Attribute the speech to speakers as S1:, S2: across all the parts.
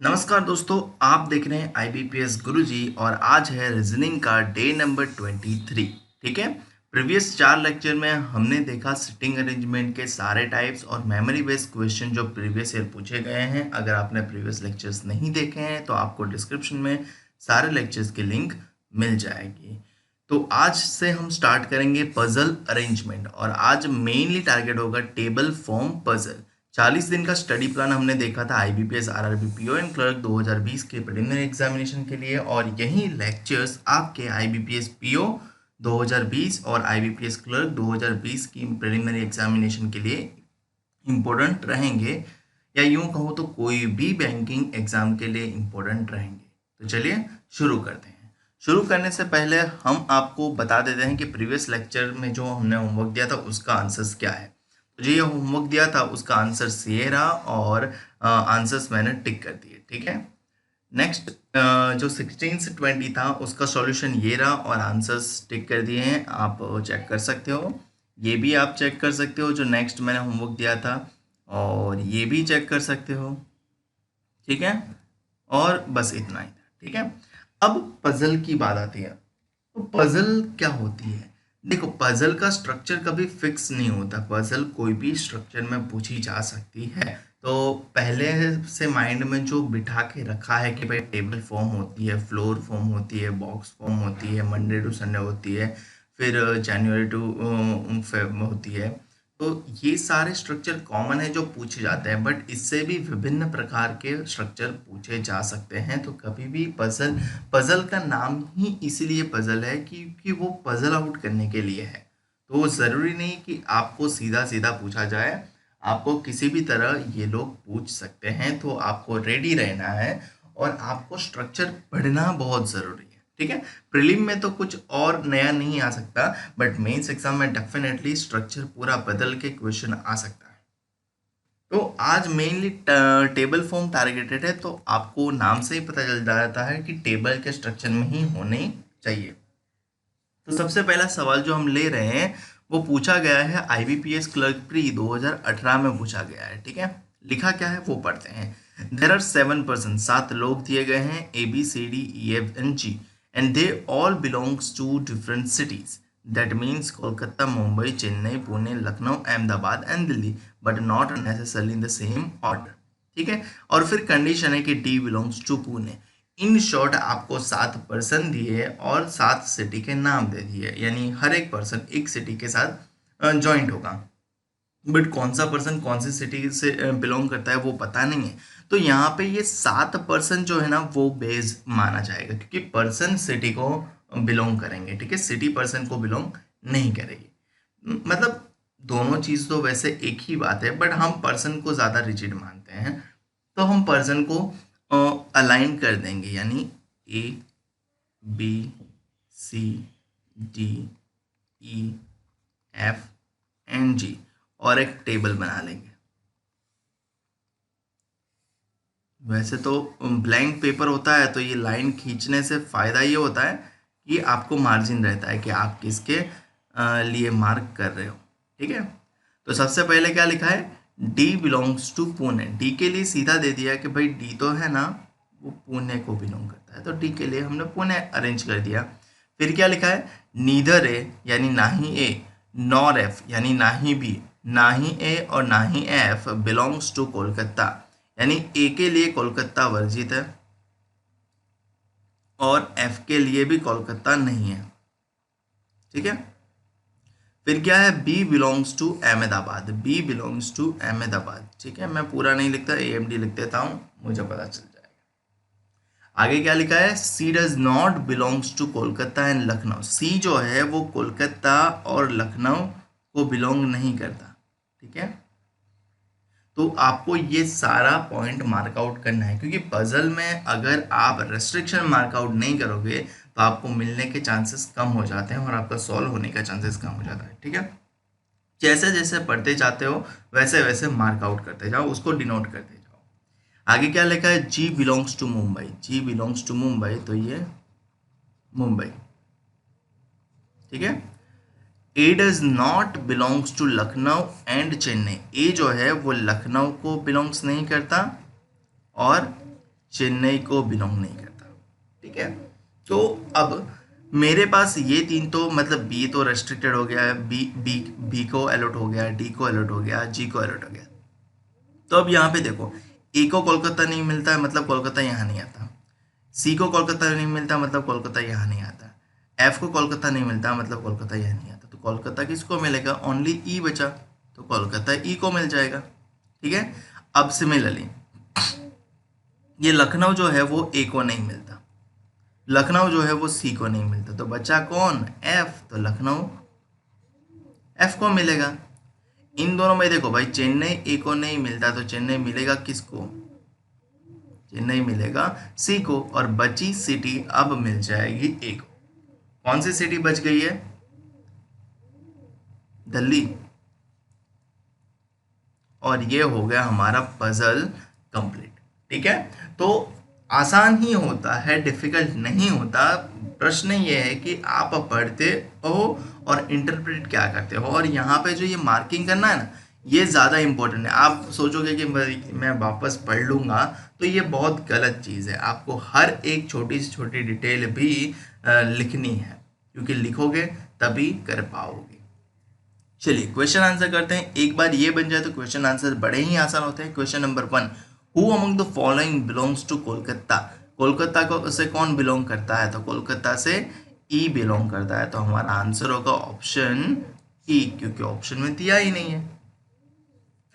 S1: नमस्कार दोस्तों, आप देख रहे हैं IBPS गुरुजी और आज है रीजनिंग का डे नंबर 23। ठीक है। प्रीवियस 4 लेक्चर में हमने देखा सिटिंग अरेंजमेंट के सारे टाइप्स और मेमोरी बेस्ड क्वेश्चन जो प्रीवियस ईयर पूछे गए हैं। अगर आपने प्रीवियस लेक्चर्स नहीं देखे हैं तो आपको डिस्क्रिप्शन में सारे लेक्चर्स की लिंक मिल जाएगी। तो आज से हम स्टार्ट करेंगे पजल अरेंजमेंट और आज मेनली टारगेट होगा टेबल फॉर्म पजल। 40 दिन का स्टडी प्लान हमने देखा था IBPS RRB PO and clerk 2020 के प्रिलिमिनरी एग्जामिनेशन के लिए और यही लेक्चर्स आपके IBPS PO 2020 और IBPS क्लर्क 2020 की प्रिलिमिनरी एग्जामिनेशन के लिए इम्पोर्टेंट रहेंगे, या यूं कहो तो कोई भी बैंकिंग एग्जाम के लिए इम्पोर्टेंट रहेंगे। तो चलिए शुरू करते हैं। शुरू करने से पहले हम आपको बता देते हैं कि प्रीवियस लेक्चर में जो हमने होमवर्क दिया था उसका आंसर्स क्या है। तो जो ये होमवर्क दिया था उसका आंसर ये रहा और आंसर्स मैंने टिक कर दिए। ठीक है। नेक्स्ट जो 16 से 20 था उसका सॉल्यूशन ये रहा और आंसर्स टिक कर दिए हैं, आप चेक कर सकते हो। ये भी आप चेक कर सकते हो जो नेक्स्ट मैंने होमवर्क दिया था, और ये भी चेक कर सकते हो। ठीक है। और बस इतना ही था। ठीक है। अब पजल की बात आती है। तो पजल क्या होती है? देखो, पजल का स्ट्रक्चर कभी फिक्स नहीं होता। पजल कोई भी स्ट्रक्चर में पूछी जा सकती है। तो पहले से माइंड में जो बिठा के रखा है कि भाई टेबल फॉर्म होती है, फ्लोर फॉर्म होती है, बॉक्स फॉर्म होती है, मंडे टू संडे होती है, फिर जनवरी टू फेब होती है। तो ये सारे स्ट्रक्चर कॉमन है जो पूछे जाते हैं, बट इससे भी विभिन्न प्रकार के स्ट्रक्चर पूछे जा सकते हैं। तो कभी भी पजल का नाम ही इसलिए पजल है क्योंकि वो पजल आउट करने के लिए है। तो ज़रूरी नहीं कि आपको सीधा सीधा पूछा जाए, आपको किसी भी तरह ये लोग पूछ सकते हैं। तो आपको रेडी रहना है और आपको स्ट्रक्चर पढ़ना बहुत ज़रूरी है। ठीक है। प्रीलिम में तो कुछ और नया नहीं आ सकता, बट मेंस एग्जाम में डेफिनेटली स्ट्रक्चर पूरा बदल के क्वेश्चन आ सकता है। तो आज मेनली टेबल फॉर्म टारगेटेड है, तो आपको नाम से ही पता चल जाता है कि टेबल के स्ट्रक्चर में ही होने चाहिए। तो सबसे पहला सवाल जो हम ले रहे हैं वो पूछा गया है IBPS क्लर्क प्री 2018 में पूछा गया है। ठीक है। लिखा क्या है वो पढ़ते हैं। देर आर 7 पर्सन, 7 लोग दिए गए हैं, ABCDEFNG and they all belongs to different cities. That means Kolkata, Mumbai, Chennai, Pune, Lucknow, Ahmedabad and Delhi, but not necessarily in the same order. ठीक है। और फिर कंडीशन है कि D belongs to Pune. In short आपको 7 person दिए और 7 city के नाम दे दिए, यानी हर एक पर्सन एक सिटी के साथ ज्वाइंट होगा, बट कौन सा पर्सन कौन सी सिटी से बिलोंग करता है वो पता नहीं है। तो यहाँ पे ये 7 पर्सन जो है ना वो बेस माना जाएगा, क्योंकि पर्सन सिटी को बिलोंग करेंगे। ठीक है। सिटी पर्सन को बिलोंग नहीं करेगी। मतलब दोनों चीज़ तो वैसे एक ही बात है, बट हम पर्सन को ज़्यादा रिजिड मानते हैं, तो हम पर्सन को अलाइन कर देंगे, यानी ABCDEFNG और एक टेबल बना लेंगे। वैसे तो ब्लैंक पेपर होता है तो ये लाइन खींचने से फ़ायदा ये होता है कि आपको मार्जिन रहता है कि आप किसके लिए मार्क कर रहे हो। ठीक है। तो सबसे पहले क्या लिखा है, D belongs to Pune. D के लिए सीधा दे दिया कि भाई डी तो है ना वो पुणे को बिलोंग करता है, तो डी के लिए हमने पुणे अरेंज कर दिया। फिर क्या लिखा है, नीदर ए यानी ना ही ए, नॉर एफ यानी ना ही बी, ना ही ए और ना ही एफ बिलोंग्स टू कोलकाता, यानी ए के लिए कोलकाता वर्जित है और एफ के लिए भी कोलकाता नहीं है। ठीक है। फिर क्या है, B belongs to Ahmedabad, B belongs to Ahmedabad. ठीक है। मैं पूरा नहीं लिखता, AMD लिख देता हूँ, मुझे पता चल जाएगा। आगे क्या लिखा है, C does not belongs to Kolkata and Lucknow. C जो है वो कोलकाता और लखनऊ को बिलोंग नहीं करता। ठीक है। तो आपको ये सारा पॉइंट मार्कआउट करना है, क्योंकि पजल में अगर आप रेस्ट्रिक्शन मार्कआउट नहीं करोगे तो आपको मिलने के चांसेस कम हो जाते हैं और आपका सॉल्व होने का चांसेस कम हो जाता है। ठीक है। जैसे जैसे पढ़ते जाते हो वैसे वैसे मार्कआउट करते जाओ, उसको डिनोट करते जाओ। आगे क्या लिखा है, G belongs to Mumbai, G belongs to Mumbai, तो ये मुंबई। ठीक है। A does not belongs to Lucknow and Chennai. A जो है वो लखनऊ को बिलोंग्स नहीं करता और चेन्नई को बिलोंग नहीं करता। ठीक है, तो अब मेरे पास ये तीन तो मतलब बी तो रेस्ट्रिक्टेड हो गया है, बी बी बी को अलॉट हो गया, डी को अलॉट हो गया, जी को अलॉट हो गया। तो अब यहाँ पे देखो, ए को कोलकाता नहीं मिलता है मतलब कोलकाता यहाँ नहीं आता, सी को कोलकाता नहीं मिलता मतलब कोलकाता यहाँ नहीं आता, एफ को कोलकाता नहीं मिलता मतलब कोलकाता यहाँ नहीं आता। तो कोलकाता किसको मिलेगा? ओनली ई बचा, तो कोलकाता ई को मिल जाएगा। ठीक है, अब सिमिलरली ये लखनऊ जो है वो ए को नहीं मिलता, लखनऊ जो है वो सी को नहीं मिलता, तो बचा कौन? एफ, तो लखनऊ एफ को मिलेगा। इन दोनों में देखो भाई, चेन्नई ए को नहीं मिलता तो चेन्नई मिलेगा किसको? चेन्नई मिलेगा सी को, और बची सिटी अब मिल जाएगी ए को। कौन सी सिटी बच गई है? दिल्ली। और ये हो गया हमारा पजल कंप्लीट। ठीक है, तो आसान ही होता है, डिफिकल्ट नहीं होता। प्रश्न ये है कि आप पढ़ते हो और इंटरप्रेट क्या करते हो, और यहाँ पे जो ये मार्किंग करना है ना, ये ज़्यादा इम्पोर्टेंट है। आप सोचोगे कि मैं वापस पढ़ लूँगा, तो ये बहुत गलत चीज़ है। आपको हर एक छोटी से छोटी डिटेल भी लिखनी है, क्योंकि लिखोगे तभी कर पाओगे। चलिए क्वेश्चन आंसर करते हैं। एक बार ये बन जाए तो क्वेश्चन आंसर बड़े ही आसान होते हैं। Question number 1, who among the following belongs to Kolkata? Kolkata को से कौन बिलोंग करता है? तो कोलकाता से ई बिलोंग करता है, तो हमारा आंसर होगा ऑप्शन ई, क्योंकि ऑप्शन में दिया ही नहीं है।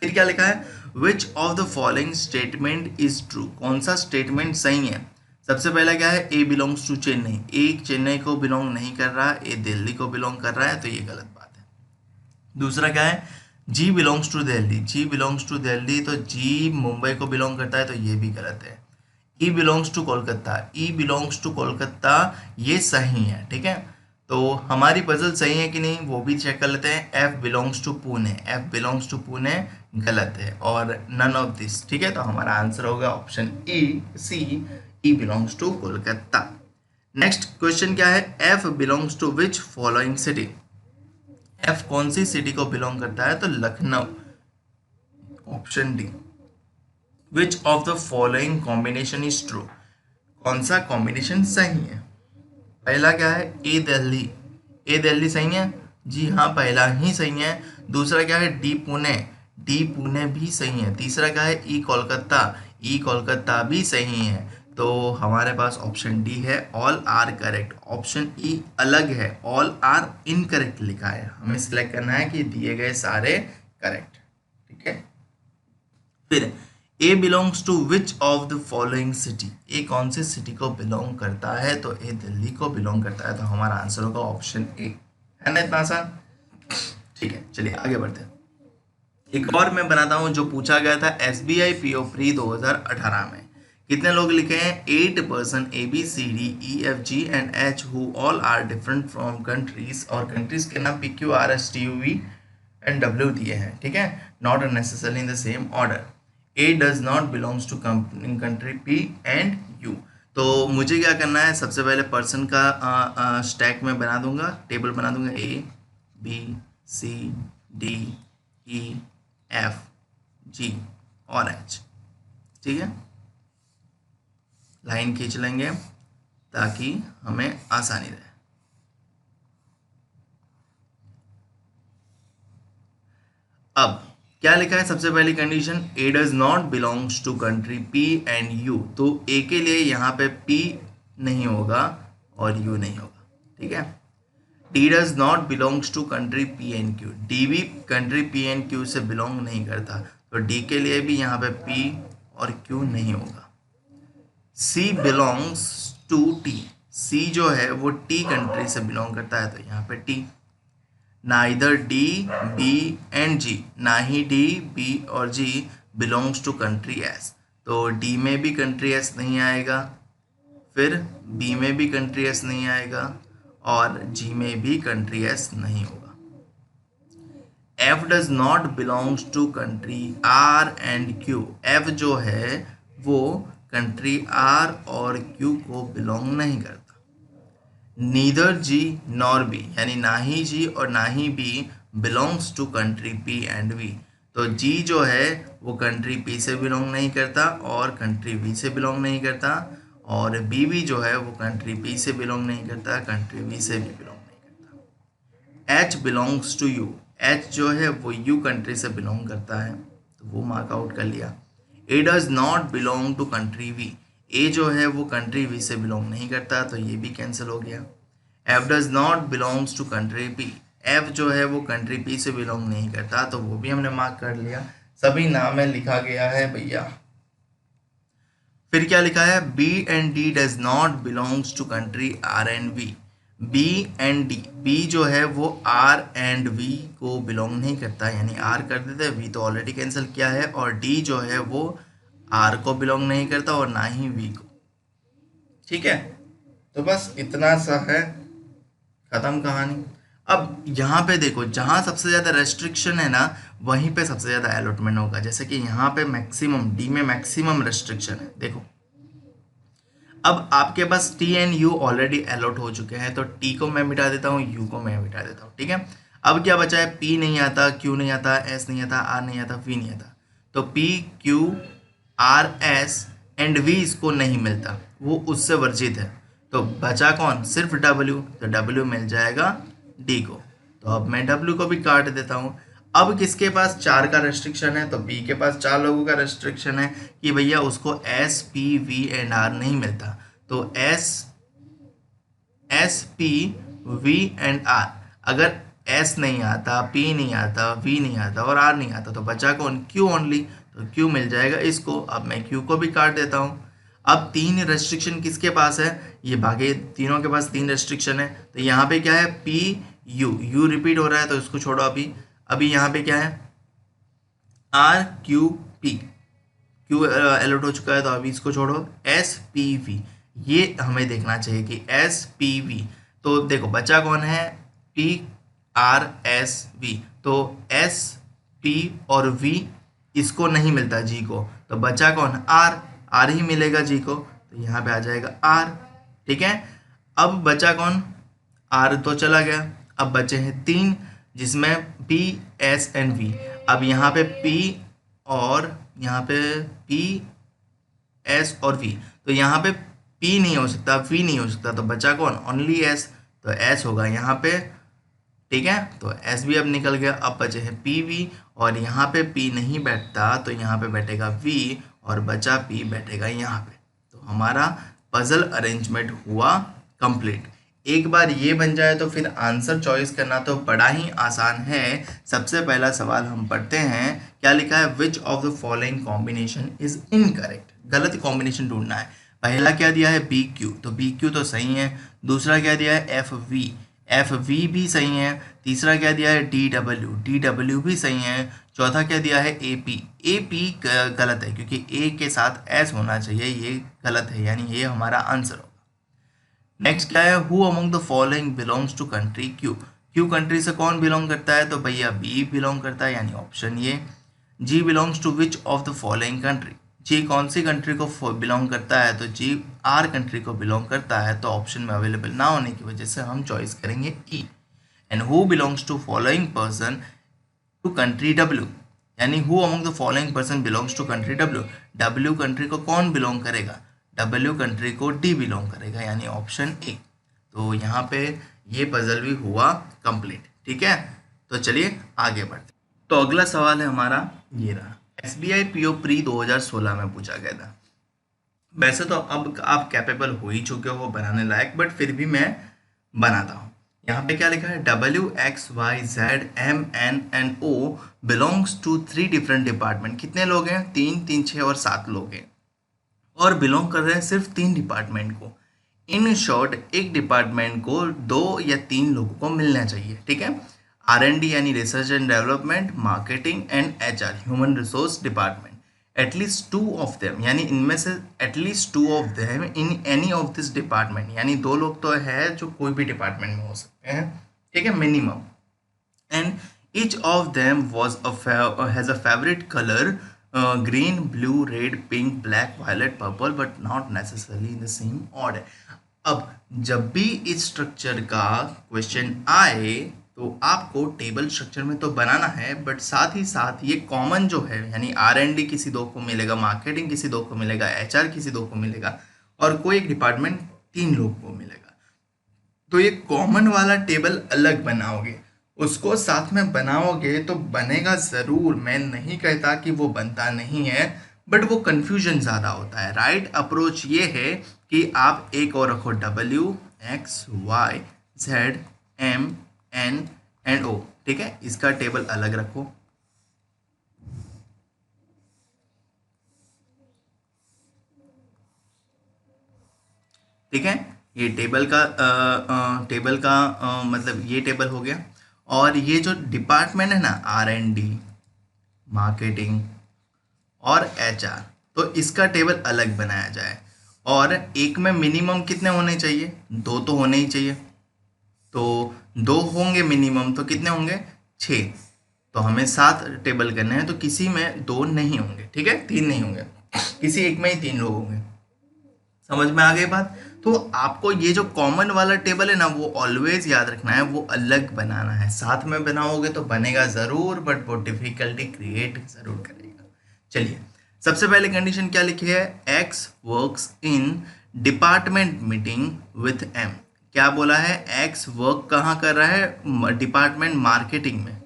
S1: फिर क्या लिखा है? विच of the following statement is true? कौन सा स्टेटमेंट सही है? सबसे पहला क्या है? ए बिलोंग्स टू चेन्नई। ए चेन्नई को बिलोंग नहीं कर रहा, ए दिल्ली को बिलोंग कर रहा है, तो ये गलत बात है। दूसरा क्या है? G belongs to Delhi. G belongs to Delhi, तो जी मुंबई को बिलोंग करता है, तो ये भी गलत है। E belongs to Kolkata. E belongs to Kolkata, ये सही है। ठीक है, तो हमारी पजल सही है कि नहीं वो भी चेक कर लेते हैं। F belongs to Pune. F belongs to Pune गलत है, और नन ऑफ दिस। ठीक है, तो हमारा आंसर होगा option E, C, E belongs to Kolkata. Next question क्या है? F belongs to which following city? F कौन सी सिटी को बिलोंग करता है? तो Lucknow, option D. Which of the following combination is true? कौन सा कॉम्बिनेशन सही है? पहला क्या है? ए दिल्ली। ए दिल्ली सही है, जी हाँ पहला ही सही है। दूसरा क्या है? डी पुणे। डी पुणे भी सही है। तीसरा क्या है? ई कोलकाता। ई कोलकाता भी सही है। तो हमारे पास ऑप्शन डी है, all are correct. Option E अलग है, ऑल आर इनकरेक्ट लिखा है। हमें सिलेक्ट करना है कि दिए गए सारे करेक्ट। ठीक है, फिर A belongs to which of the following city? A कौन सी सिटी को बिलोंग करता है? तो ए दिल्ली को बिलोंग करता है, तो हमारा आंसर होगा ऑप्शन ए। है ना इतना आसान? ठीक है, चलिए आगे बढ़ते हैं। एक और मैं बनाता हूं जो पूछा गया था SBI PO प्री 2018 में। कितने लोग लिखे हैं? 8 person ABCDEFG and H who all are different from countries, और कंट्रीज के नाम PQRSTUV एंड W दिए हैं। ठीक है, not necessarily in the same order. A does not belongs to country P and U। तो मुझे क्या करना है? सबसे पहले पर्सन का स्टैक में बना दूंगा, टेबल बना दूंगा, ABCDEFG और H। ठीक है, लाइन खींच लेंगे ताकि हमें आसानी रहे। अब क्या लिखा है? सबसे पहली condition, A does not belongs to country P and U। तो ए के लिए यहाँ पे P नहीं होगा और U नहीं होगा। ठीक है, D does not belongs to country P and Q। D भी कंट्री P एंड Q से बिलोंग नहीं करता, तो डी के लिए भी यहाँ पे P और Q नहीं होगा। C belongs to T। C जो है वो T कंट्री से बिलोंग करता है, तो यहाँ पे T। Neither D, B and G, ना ही D, B और G belongs to country S। तो D में भी कंट्री S नहीं आएगा, फिर B में भी कंट्री S नहीं आएगा, और G में भी कंट्री S नहीं होगा। F does not belongs to country R and Q। F जो है वो कंट्री R और Q को बिलोंग नहीं करता। नीदर G नॉर B, यानी ना ही G और ना ही B belongs to country P and V। तो जी जो है वो कंट्री पी से बिलोंग नहीं करता और कंट्री बी से बिलोंग नहीं करता, और बी भी जो है वो कंट्री पी से बिलोंग नहीं करता, कंट्री बी से भी बिलोंग नहीं करता। H belongs to U, H जो है वो यू कंट्री से बिलोंग करता है, तो वो मार्क आउट कर लिया। A does not belong to country V, A जो है वो कंट्री वी से बिलोंग नहीं करता, तो ये भी कैंसिल हो गया। F does not belongs to country P, F जो है वो कंट्री पी से बिलोंग नहीं करता, तो वो भी हमने मार्क कर लिया। सभी नाम में लिखा गया है भैया। फिर क्या लिखा है, B and D does not belongs to country R and V, B and D, B जो है वो आर एंड वी को बिलोंग नहीं करता, यानी आर कर देते, वी तो ऑलरेडी कैंसिल किया है, और डी जो है वो आर को बिलोंग नहीं करता और ना ही वी को। ठीक है, तो बस इतना सा है, खत्म कहानी। अब यहाँ पे देखो, जहाँ सबसे ज़्यादा रेस्ट्रिक्शन है ना, वहीं पे सबसे ज़्यादा अलॉटमेंट होगा। जैसे कि यहाँ पे मैक्सिमम, डी में मैक्सिमम रेस्ट्रिक्शन है। देखो अब आपके पास T and U already allot हो चुके हैं, तो टी को मैं मिटा देता हूँ, यू को मैं मिटा देता हूँ। ठीक है, अब क्या बचा है, पी नहीं आता, क्यू नहीं आता, एस नहीं आता, आर नहीं आता, वी नहीं आता, तो P Q R S and V इसको नहीं मिलता, वो उससे वर्जित है। तो बचा कौन, सिर्फ डब्ल्यू, तो डब्ल्यू मिल जाएगा डी को। तो अब मैं डब्ल्यू को भी काट देता हूँ। अब किसके पास 4 का रेस्ट्रिक्शन है, तो बी के पास 4 लोगों का रेस्ट्रिक्शन है कि भैया उसको S P V and R नहीं मिलता, तो S P V and R, अगर एस नहीं आता, पी नहीं आता, वी नहीं आता और आर नहीं आता, तो बचा कौन, क्यू ओनली, तो क्यू मिल जाएगा इसको। अब मैं क्यू को भी काट देता हूँ। अब 3 रेस्ट्रिक्शन किसके पास है, ये बाकी तीनों के पास 3 रेस्ट्रिक्शन है, तो यहाँ पे क्या है, पी यू, यू रिपीट हो रहा है तो इसको छोड़ो। अभी अभी यहाँ पे क्या है, R Q P, Q alert हो चुका है तो अभी इसको छोड़ो। एस पी वी, ये हमें देखना चाहिए कि एस पी वी, तो देखो बचा कौन है, पी आर एस वी, तो एस पी और वी इसको नहीं मिलता जी को, तो बचा कौन, आर, आर ही मिलेगा जी को, तो यहाँ पे आ जाएगा आर। ठीक है, अब बचा कौन, आर तो चला गया, अब बचे हैं 3 जिसमें पी एस एंड वी। अब यहाँ पे पी और यहाँ पे पी एस और वी, तो यहाँ पे पी नहीं हो सकता, वी नहीं हो सकता, तो बचा कौन, ओनली एस, तो एस होगा यहाँ पे। ठीक है, तो एस भी अब निकल गया, अब बचे हैं पी वी, और यहाँ पे पी नहीं बैठता तो यहाँ पे बैठेगा वी, और बचा पी बैठेगा यहाँ पे। तो हमारा पजल अरेंजमेंट हुआ कंप्लीट। एक बार ये बन जाए तो फिर आंसर चॉइस करना तो बड़ा ही आसान है। सबसे पहला सवाल हम पढ़ते हैं, क्या लिखा है, विच of the following combination is incorrect, गलत कॉम्बिनेशन ढूंढना है। पहला क्या दिया है, बी क्यू, तो बी क्यू तो सही है। दूसरा क्या दिया है, एफ वी, एफ वी भी सही है। तीसरा क्या दिया है, डी डब्ल्यू, डी डब्ल्यू भी सही है। चौथा क्या दिया है, ए पी, ए पी गलत है क्योंकि ए के साथ एस होना चाहिए, ये गलत है, यानी ये हमारा आंसर होगा। नेक्स्ट क्या है, who among the following belongs to country Q, Q country से कौन बिलोंग करता है, तो भैया बी बिलोंग करता है, यानी ऑप्शन ये। G belongs to which of the following country, G कौन सी कंट्री को बिलोंग करता है, तो जी आर कंट्री को बिलोंग करता है, तो ऑप्शन में अवेलेबल ना होने की वजह से हम चॉइस करेंगे E. And who belongs to following person to country W, यानी who among the following person belongs to country W, W country को कौन बिलोंग करेगा, डब्ल्यू कंट्री को डी बिलोंग करेगा, यानी ऑप्शन ए। तो यहाँ पे ये पजल भी हुआ कंप्लीट। ठीक है, तो चलिए आगे बढ़ते। तो अगला सवाल है हमारा ये रहा, SBI PO प्री 2016 में पूछा गया था। वैसे तो अब आप कैपेबल हो ही चुके हो बनाने लायक, बट फिर भी मैं बनाता हूँ। यहाँ पे क्या लिखा है, WXYZMNNO belongs to 3 different department. कितने लोग हैं, 3, 3, 6 और 7 लोग हैं, और बिलोंग कर रहे हैं सिर्फ 3 डिपार्टमेंट को। इन शॉर्ट एक डिपार्टमेंट को 2 या 3 लोगों को मिलना चाहिए। ठीक है, R&D यानी research and development, marketing and HR human resource department, at least 2 of them, यानी इनमें से at least 2 of them in any of this department, यानी 2 लोग तो है जो कोई भी डिपार्टमेंट में हो सकते हैं। ठीक है, minimum. And each of them has a favourite colour, green, blue, red, pink, black, violet, purple, but not necessarily in the same order. अब जब भी इस स्ट्रक्चर का क्वेश्चन आए तो आपको टेबल स्ट्रक्चर में तो बनाना है, बट साथ ही साथ ये कॉमन जो है, यानी R&D किसी दो को मिलेगा, मार्केटिंग किसी दो को मिलेगा, HR किसी दो को मिलेगा, और कोई एक डिपार्टमेंट 3 लोग को मिलेगा। तो ये कॉमन वाला टेबल अलग बनाओगे, उसको साथ में बनाओगे तो बनेगा ज़रूर, मैं नहीं कहता कि वो बनता नहीं है, बट वो कन्फ्यूजन ज़्यादा होता है। राइट अप्रोच ये है कि आप एक और रखो WXYZMNNO, ठीक है, इसका टेबल अलग रखो। ठीक है, ये टेबल का मतलब ये टेबल हो गया। और ये जो डिपार्टमेंट है ना, R&D, मार्केटिंग और HR, तो इसका टेबल अलग बनाया जाए। और एक में मिनिमम कितने होने चाहिए? 2 तो होने ही चाहिए। तो 2 होंगे मिनिमम, तो कितने होंगे? 6। तो हमें 7 टेबल करने हैं, तो किसी में 2 नहीं होंगे, ठीक है, 3 नहीं होंगे, किसी एक में ही 3 लोग होंगे। समझ में आ गई बात? तो आपको ये जो कॉमन वाला टेबल है ना, वो ऑलवेज याद रखना है, वो अलग बनाना है। साथ में बनाओगे तो बनेगा ज़रूर, बट वो डिफिकल्टी क्रिएट ज़रूर करेगा। चलिए, सबसे पहले कंडीशन क्या लिखी है? X works in department meeting with M। क्या बोला है? X वर्क कहाँ कर रहा है? डिपार्टमेंट मार्केटिंग में।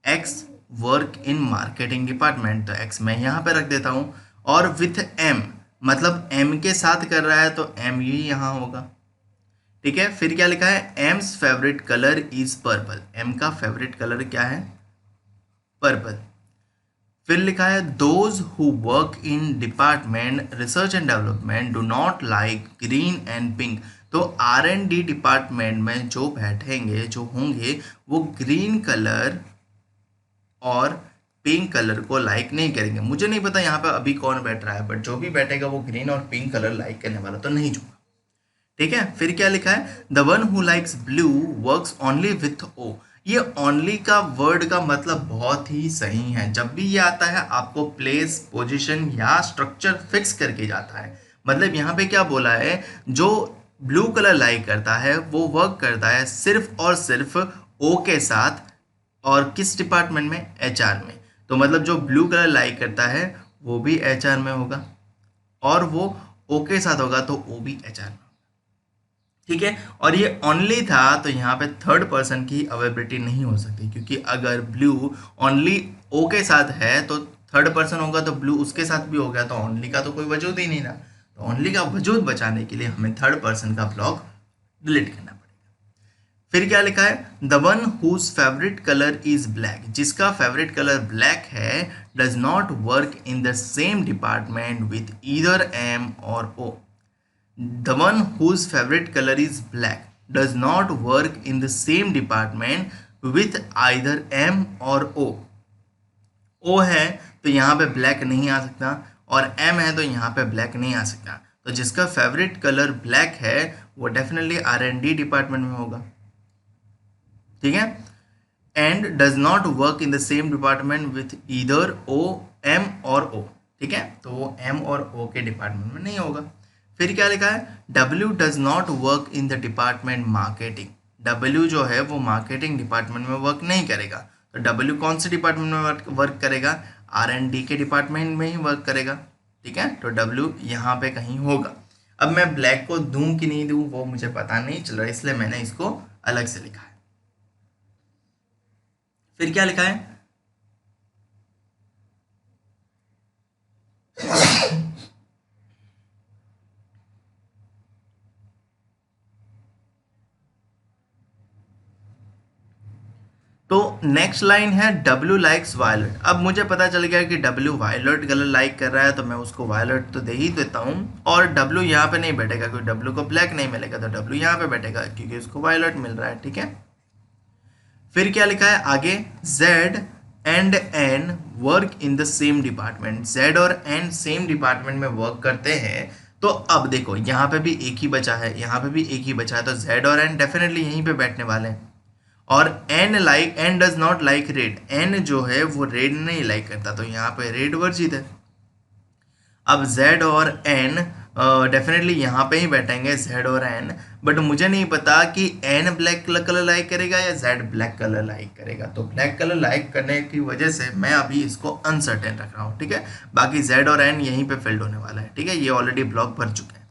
S1: X work in marketing department, तो X मैं यहाँ पे रख देता हूँ। और विथ M, मतलब M के साथ कर रहा है, तो M ही यहाँ होगा। ठीक है, फिर क्या लिखा है? AIIMS favourite colour is purple. M का फेवरेट कलर क्या है? पर्पल। फिर लिखा है those who work in department research and development do not like green and pink. तो R&D डिपार्टमेंट में जो बैठेंगे, जो होंगे, वो ग्रीन कलर और पिंक कलर को लाइक नहीं करेंगे। मुझे नहीं पता यहाँ पे अभी कौन बैठ रहा है, बट जो भी बैठेगा वो ग्रीन और पिंक कलर लाइक करने वाला तो नहीं होगा। ठीक है, फिर क्या लिखा है? The one who likes blue works only with O. ये ओनली का वर्ड का मतलब बहुत ही सही है। जब भी ये आता है, आपको प्लेस, पोजीशन या स्ट्रक्चर फिक्स करके जाता है। मतलब यहाँ पे क्या बोला है? जो ब्लू कलर लाइक करता है वो वर्क करता है सिर्फ और सिर्फ ओ के साथ। और किस डिपार्टमेंट में? HR में। तो मतलब जो ब्लू कलर लाइक करता है वो भी HR में होगा, और वो O के साथ होगा तो O भी HR में। ठीक है, और ये ओनली था, तो यहाँ पे थर्ड पर्सन की अवेलेबिलिटी नहीं हो सकती, क्योंकि अगर ब्लू ओनली O के साथ है तो थर्ड पर्सन होगा, तो ब्लू उसके साथ भी हो गया, तो ओनली का तो कोई वजूद ही नहीं ना। तो ओनली का वजूद बचाने के लिए हमें थर्ड पर्सन का ब्लॉक डिलीट करना पड़ेगा। फिर क्या लिखा है? The one whose favourite colour is black. जिसका फेवरेट कलर ब्लैक है does not work in the same department with either M और O। The one whose favorite color is black does not work in the same department with either M और O। O है तो यहाँ पे black नहीं आ सकता, और M है तो यहाँ पे ब्लैक नहीं आ सकता। तो जिसका फेवरेट कलर ब्लैक है वो डेफिनेटली R&D डिपार्टमेंट में होगा। ठीक है, and does not work in the same department with either O, M और O। ठीक है, तो वो M और O के डिपार्टमेंट में नहीं होगा। फिर क्या लिखा है? W does not work in the department marketing. W जो है वो मार्केटिंग डिपार्टमेंट में वर्क नहीं करेगा। तो W कौन से डिपार्टमेंट में वर्क करेगा? R&D के डिपार्टमेंट में ही वर्क करेगा। ठीक है, तो W यहाँ पे कहीं होगा। अब मैं ब्लैक को दूं कि नहीं दूं वो मुझे पता नहीं चल रहा, इसलिए मैंने इसको अलग से लिखा है। फिर क्या लिखा है? तो नेक्स्ट लाइन है W लाइक्स वायलेट। अब मुझे पता चल गया कि W वायलेट कलर लाइक कर रहा है, तो मैं उसको वायलेट तो दे ही देता हूँ। और W यहाँ पे नहीं बैठेगा क्योंकि W को ब्लैक नहीं मिलेगा, तो W यहाँ पे बैठेगा क्योंकि उसको वायलेट मिल रहा है। ठीक है, फिर क्या लिखा है आगे? Z and N work in the same department. Z और N सेम डिपार्टमेंट में वर्क करते हैं। तो अब देखो, यहाँ पे भी एक ही बचा है, यहाँ पे भी एक ही बचा है, तो Z और N डेफिनेटली यहीं पे बैठने वाले हैं। और N does not like red. N जो है वो रेड नहीं लाइक करता, तो यहाँ पे रेड वर्जित है। अब Z और N डेफिनेटली यहाँ पे ही बैठेंगे जेड और एन, बट मुझे नहीं पता कि एन ब्लैक कलर लाइक करेगा या जेड ब्लैक कलर लाइक करेगा। तो ब्लैक कलर लाइक करने की वजह से मैं अभी इसको अनसर्टेन रख रहा हूँ, ठीक है। बाकी जेड और एन यहीं पे फिल्ड होने वाला है, ठीक है, ये ऑलरेडी ब्लॉक भर चुके हैं।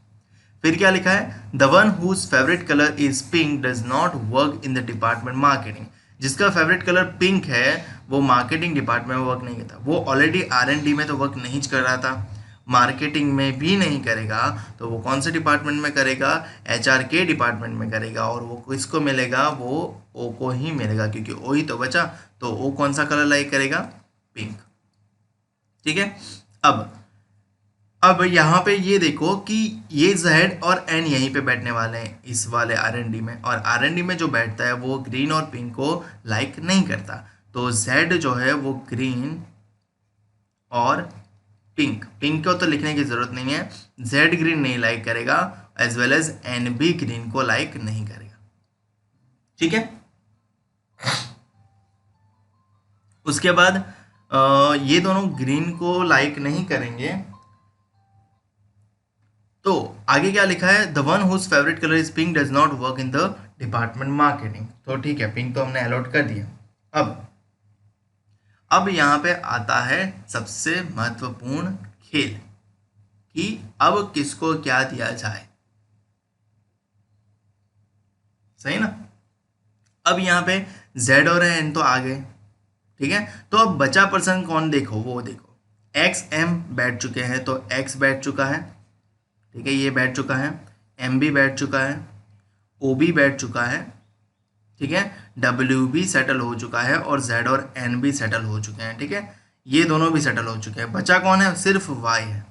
S1: फिर क्या लिखा है, the one whose favourite colour is pink does not work in the department marketing. जिसका फेवरेट कलर पिंक है वो मार्केटिंग डिपार्टमेंट में वर्क नहीं करता। वो ऑलरेडी R&D में तो वर्क नहीं कर रहा था, मार्केटिंग में भी नहीं करेगा, तो वो कौन से डिपार्टमेंट में करेगा, HR के डिपार्टमेंट में करेगा। और वो किसको मिलेगा, वो ओ को ही मिलेगा, क्योंकि ओ ही तो बचा। तो ओ कौन सा कलर लाइक करेगा, पिंक, ठीक है। अब यहाँ पे ये देखो कि ये जेड और एन यहीं पे बैठने वाले हैं इस वाले R&D में, और R&D में जो बैठता है वो ग्रीन और पिंक को लाइक नहीं करता। तो जेड जो है वो ग्रीन और पिंक, पिंक को तो लिखने की जरूरत नहीं है, जेड ग्रीन नहीं लाइक करेगा, एज वेल एज एन भी ग्रीन को लाइक नहीं करेगा, ठीक है। उसके बाद ये दोनों ग्रीन को लाइक नहीं करेंगे। तो आगे क्या लिखा है, the one whose favourite colour is pink does not work in the department marketing. तो ठीक है, पिंक तो हमने अलॉट कर दिया। अब यहाँ पे आता है सबसे महत्वपूर्ण खेल कि अब किसको क्या दिया जाए, सही ना। अब यहाँ पे Z और N तो आ गए, ठीक है। तो अब बचा पर्सन कौन, देखो वो देखो, एक्स एम बैठ चुके हैं, तो एक्स बैठ चुका है, ठीक है, ये बैठ चुका है, एम भी बैठ चुका है, ओ भी बैठ चुका है, ठीक है, डब्ल्यू भी सेटल हो चुका है, और जेड और एन भी सेटल हो चुके हैं, ठीक है, ये दोनों भी सेटल हो चुके हैं। बचा कौन है, सिर्फ वाई है,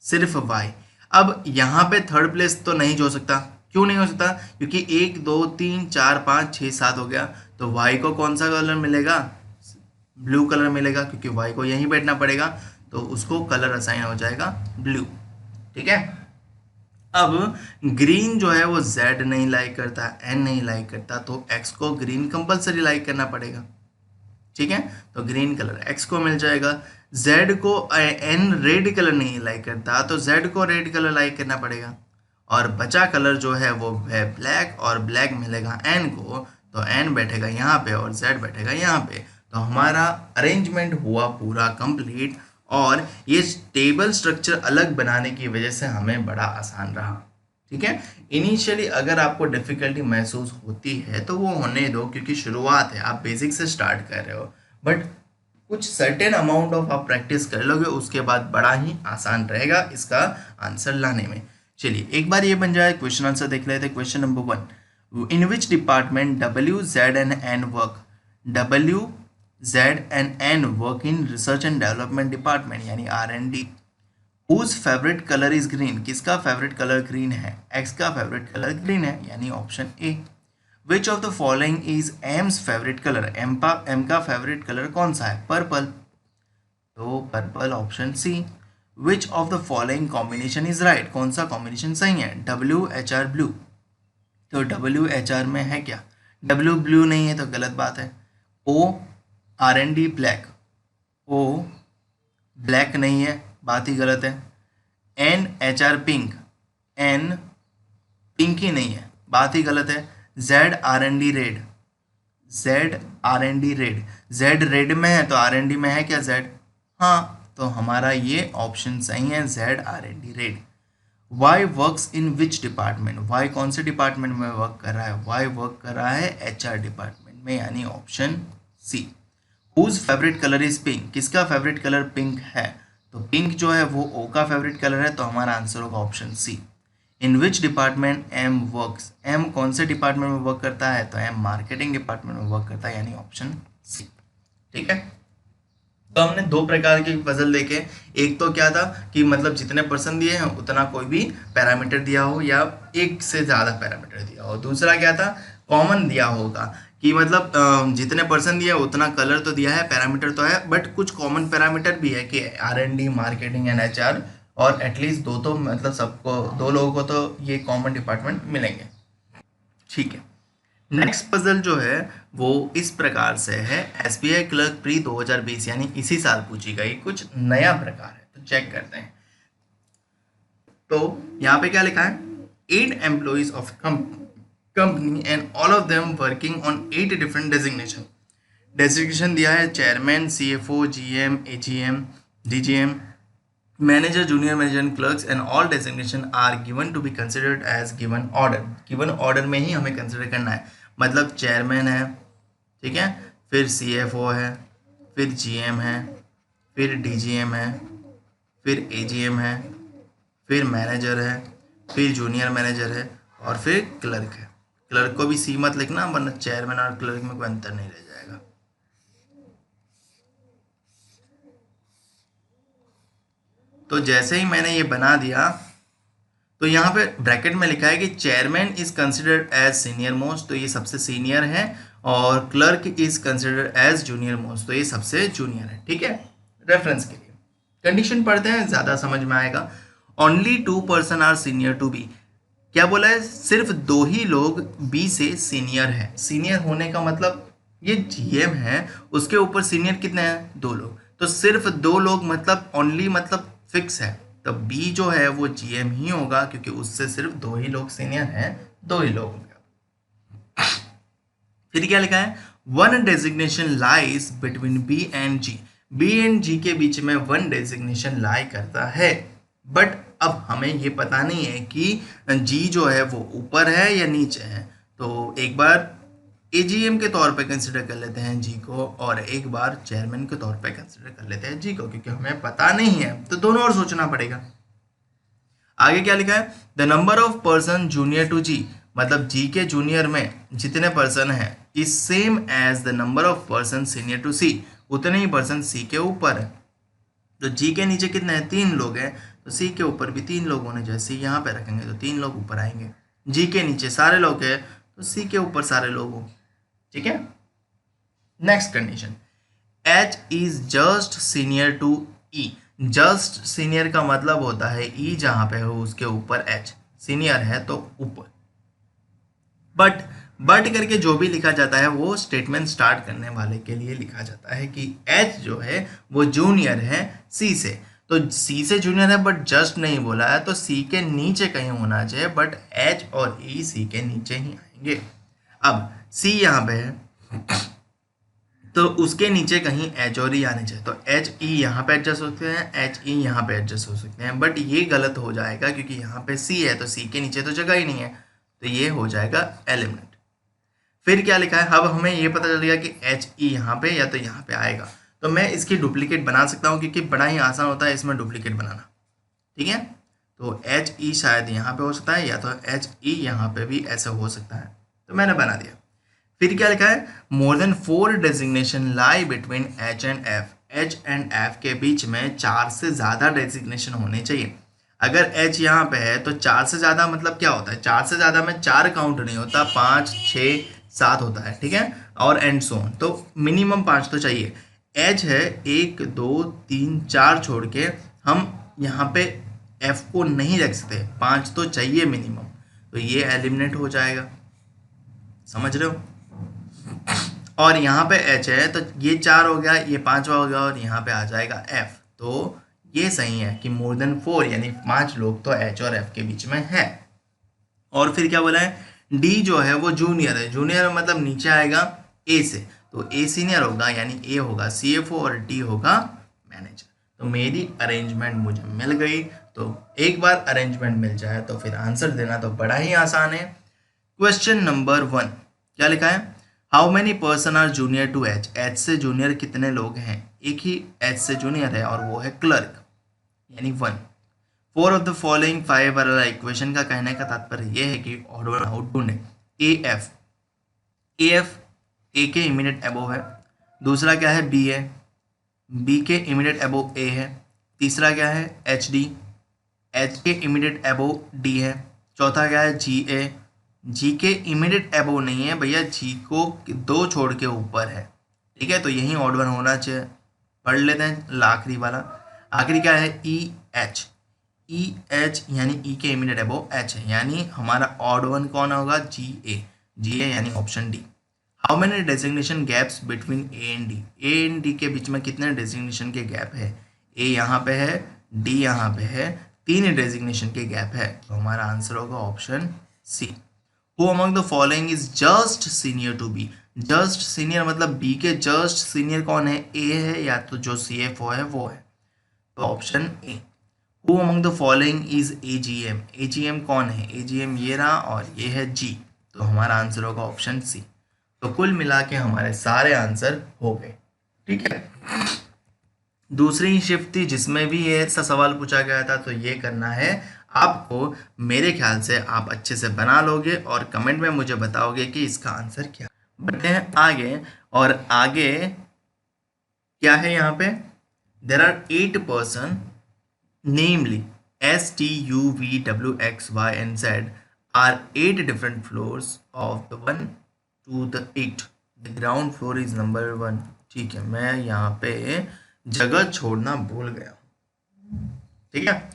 S1: सिर्फ वाई। अब यहाँ पे थर्ड प्लेस तो नहीं हो सकता, क्यों नहीं हो सकता, क्योंकि 1 2 3 4 5 6 7 हो गया। तो वाई को कौन सा कलर मिलेगा, ब्लू कलर मिलेगा, क्योंकि वाई को यहीं बैठना पड़ेगा, तो उसको कलर असाइन हो जाएगा ब्लू, ठीक है। अब ग्रीन जो है वो जेड नहीं लाइक करता, एन नहीं लाइक करता, तो एक्स को ग्रीन कंपलसरी लाइक करना पड़ेगा, ठीक है। तो ग्रीन कलर एक्स को मिल जाएगा। जेड को एन रेड कलर नहीं लाइक करता, तो जेड को रेड कलर लाइक करना पड़ेगा। और बचा कलर जो है वो है ब्लैक, और ब्लैक मिलेगा एन को, तो एन बैठेगा यहाँ पे और जेड बैठेगा यहाँ पे। तो हमारा अरेंजमेंट हुआ पूरा कंप्लीट, और ये टेबल स्ट्रक्चर अलग बनाने की वजह से हमें बड़ा आसान रहा, ठीक है। इनिशियली अगर आपको डिफिकल्टी महसूस होती है तो वो होने दो, क्योंकि शुरुआत है, आप बेसिक से स्टार्ट कर रहे हो, बट कुछ सर्टेन अमाउंट ऑफ आप प्रैक्टिस कर लोगे, उसके बाद बड़ा ही आसान रहेगा इसका आंसर लाने में। चलिए एक बार ये बन जाए, क्वेश्चन आंसर देख लेते हैं। Question number 1, in which department W Z and N work, W Z and N work in research and development department यानी R&D। Whose favourite colour is green, किसका फेवरेट कलर ग्रीन है, X का favourite colour green है यानी option A. Which of the following is M's favourite colour, M का favourite colour कौन सा है, पर्पल, तो purple option C. Which of the following combination is right, कौन सा कॉम्बिनेशन सही है, WHR ब्लू, तो WHR में है क्या, W ब्लू नहीं है तो गलत बात है। O R&D black, O black नहीं है, बात ही गलत है। NHR पिंक, N पिंक ही नहीं है, बात ही गलत है। Z R&D red, Z R&D red, Z red में है तो R&D में है क्या Z, हाँ, तो हमारा ये ऑप्शन सही है, Z R&D red. Y works in which department, Y कौन से डिपार्टमेंट में वर्क कर रहा है, वाई वर्क कर रहा है HR डिपार्टमेंट में यानी option C. Whose favourite colour is pink, किसका फेवरेट कलर पिंक है, तो पिंक जो है वो O का फेवरेट कलर है, तो हमारा आंसर होगा option C. In which department M works, M कौन से डिपार्टमेंट में वर्क करता है, तो एम मार्केटिंग डिपार्टमेंट में वर्क करता है यानी ऑप्शन सी, ठीक है। तो हमने दो प्रकार के पजल देखे, एक तो क्या था कि मतलब जितने पर्सन दिए हैं उतना कोई भी पैरामीटर दिया हो या एक से ज़्यादा पैरामीटर दिया हो। दूसरा क्या था, कॉमन दिया होगा कि मतलब जितने पर्सन दिया उतना कलर तो दिया है, पैरामीटर तो है, बट कुछ कॉमन पैरामीटर भी है कि R&D मार्केटिंग एंड HR, और एटलीस्ट दो तो मतलब सबको, दो लोगों को तो ये कॉमन डिपार्टमेंट मिलेंगे, ठीक है। नेक्स्ट पजल जो है वो इस प्रकार से है, SBI क्लर्क प्री 2020 यानी इसी साल पूछी गई, कुछ नया प्रकार है, तो चेक करते हैं। तो यहाँ पे क्या लिखा है, 8 employees of company and all of them working on 8 different designation दिया है, chairman, CFO, GM, AGM, DGM, manager, junior manager and clerks and all designation are given to be considered as given order. Given order में ही हमें consider करना है, मतलब chairman है, ठीक है, फिर सीएफओ है, फिर जीएम है, फिर डीजीएम है, फिर एजीएम है, फिर मैनेजर है, फिर जूनियर मैनेजर है और फिर क्लर्क है। क्लर्क को भी सी मत लिखना वरना चेयरमैन और क्लर्क में कोई अंतर नहीं रह जाएगा। तो जैसे ही मैंने ये बना दिया तो यहाँ पे ब्रैकेट में लिखा है कि chairman is considered as senior most, तो ये सबसे सीनियर है, और clerk is considered as junior most, तो ये सबसे जूनियर है, ठीक है, रेफरेंस के लिए। कंडीशन पढ़ते हैं, ज्यादा समझ में आएगा। Only 2 person are senior to be, क्या बोला है, सिर्फ 2 ही लोग बी से सीनियर है। सीनियर होने का मतलब ये जीएम है, उसके ऊपर सीनियर कितने हैं, 2 लोग, तो सिर्फ 2 लोग मतलब ओनली मतलब फिक्स है, तो बी जो है वो जीएम ही होगा क्योंकि उससे सिर्फ 2 ही लोग सीनियर हैं, 2 ही लोग होंगे। फिर क्या लिखा है, 1 designation lies between B and G, B and G के बीच में 1 डेजिग्नेशन लाई करता है, बट अब हमें ये पता नहीं है कि जी जो है वो ऊपर है या नीचे है, तो एक बार एजीएम के तौर पे कंसिडर कर लेते हैं जी को और एक बार चेयरमैन के तौर पे कंसिडर कर लेते हैं जी को, क्योंकि हमें पता नहीं है तो दोनों और सोचना पड़ेगा। आगे क्या लिखा है, the number of person junior to G, मतलब जी के जूनियर में जितने पर्सन हैं is same as the number of person senior to C, उतने ही पर्सन सी के ऊपर है। तो जी के नीचे कितने हैं, 3 लोग हैं, तो सी के ऊपर भी 3 लोग होने चाहिए। सी यहाँ पे रखेंगे तो 3 लोग ऊपर आएंगे। जी के नीचे सारे लोग हैं तो सी के ऊपर सारे लोग हों, ठीक है। Next condition, H is just senior to E, just senior का मतलब होता है ई जहां पे हो उसके ऊपर एच, सीनियर है तो ऊपर। बट करके जो भी लिखा जाता है वो स्टेटमेंट स्टार्ट करने वाले के लिए लिखा जाता है कि एच जो है वो जूनियर है सी से, तो सी से जूनियर है बट जस्ट नहीं बोला है, तो सी के नीचे कहीं होना चाहिए, बट एच और ई सी के नीचे ही आएंगे। अब सी यहाँ पे है तो उसके नीचे कहीं एच और ई आने चाहिए, तो एच ई यहाँ पे एडजस्ट हो सकते हैं, एच ई यहाँ पे एडजस्ट हो सकते हैं, बट ये गलत हो जाएगा क्योंकि यहाँ पे सी है तो सी के नीचे तो जगह ही नहीं है, तो ये हो जाएगा एलिमिनेट। फिर क्या लिखा है, अब हमें ये पता चल गया कि एच ई यहाँ पे या तो यहाँ पे आएगा, तो मैं इसकी डुप्लीकेट बना सकता हूँ क्योंकि बड़ा ही आसान होता है इसमें डुप्लीकेट बनाना, ठीक है। तो एच ई शायद यहाँ पे हो सकता है या तो एच ई यहाँ पे भी ऐसा हो सकता है, तो मैंने बना दिया। फिर क्या लिखा है, मोर than 4 designation lie between H and F, H and F के बीच में 4 से ज़्यादा डेजिग्नेशन होने चाहिए। अगर एच यहाँ पे है तो 4 से ज़्यादा मतलब क्या होता है, 4 से ज़्यादा में 4 काउंट नहीं होता, 5, 6, 7 होता है, ठीक है, और एंड सो ऑन, तो मिनिमम 5 तो चाहिए। एच है 1, 2, 3, 4 छोड़ के हम यहाँ पे एफ को नहीं रख सकते, 5 तो चाहिए मिनिमम, तो ये एलिमिनेट हो जाएगा, समझ रहे हो। और यहाँ पे एच है तो ये 4 हो गया, ये 5वां हो गया और यहाँ पे आ जाएगा एफ, तो ये सही है कि मोर देन 4 यानी 5 लोग तो एच और एफ के बीच में है। और फिर क्या बोला है, डी जो है वो जूनियर है, जूनियर मतलब नीचे आएगा ए से, तो ए सीनियर होगा यानी ए होगा सीएफओ और डी होगा मैनेजर। तो मेरी अरेंजमेंट मुझे मिल गई, तो एक बार अरेंजमेंट मिल जाए तो फिर आंसर देना तो बड़ा ही आसान है। क्वेश्चन नंबर 1 क्या लिखा है, how many person are junior to H, H से जूनियर कितने लोग हैं, एक ही एच से जूनियर है और वो है क्लर्क यानी 1। 4 ऑफ द फॉलोइंग 5 वाला इक्वेशन का कहने का तात्पर्य यह है कि ऑड वन आउट ढूंढे। ए एफ ए के इमीडिएट अबोव है, दूसरा क्या है बी है, बी के इमीडिएट अबोव ए है, तीसरा क्या है एच डी, एच के इमीडिएट अबोव डी है, चौथा क्या है जी ए, जी के इमीडिएट अबोव नहीं है भैया, जी को 2 छोड़ के ऊपर है, ठीक है, तो यही ऑड वन होना चाहिए। पढ़ लेते हैं आखिरी वाला, आखिरी क्या है ई एच, ई एच यानी ई के इमीडिएट अबोव एच है, यानी हमारा ऑड वन कौन होगा जी ए यानी option D. How many designation gaps between A and D के बीच में कितने डेजिग्नेशन के गैप है, ए यहाँ पे है, डी यहाँ पे है, तीन डेजिग्नेशन के गैप है, तो हमारा आंसर होगा option C. Who among the following is just senior to B. Just senior मतलब बी के जस्ट सीनियर कौन है, ए है, या तो जो CFO है वो है, तो option A. Who among the following is AGM। AGM कौन है, AGM ये रहा और ये है G, तो हमारा आंसर होगा ऑप्शन सी। तो कुल मिला के हमारे सारे आंसर हो गए। ठीक है, दूसरी शिफ्ट थी जिसमें भी ये ऐसा सवाल पूछा गया था, तो ये करना है आपको। मेरे ख्याल से आप अच्छे से बना लोगे और कमेंट में मुझे बताओगे कि इसका आंसर क्या। बढ़ते हैं आगे, और आगे क्या है यहाँ पे, there are 8 person namely STUVWXYNZ are 8 different floors of the 1 to the 8. The ground floor is number 1. ठीक है, मैं यहाँ पे जगह छोड़ना भूल गया। ठीक है,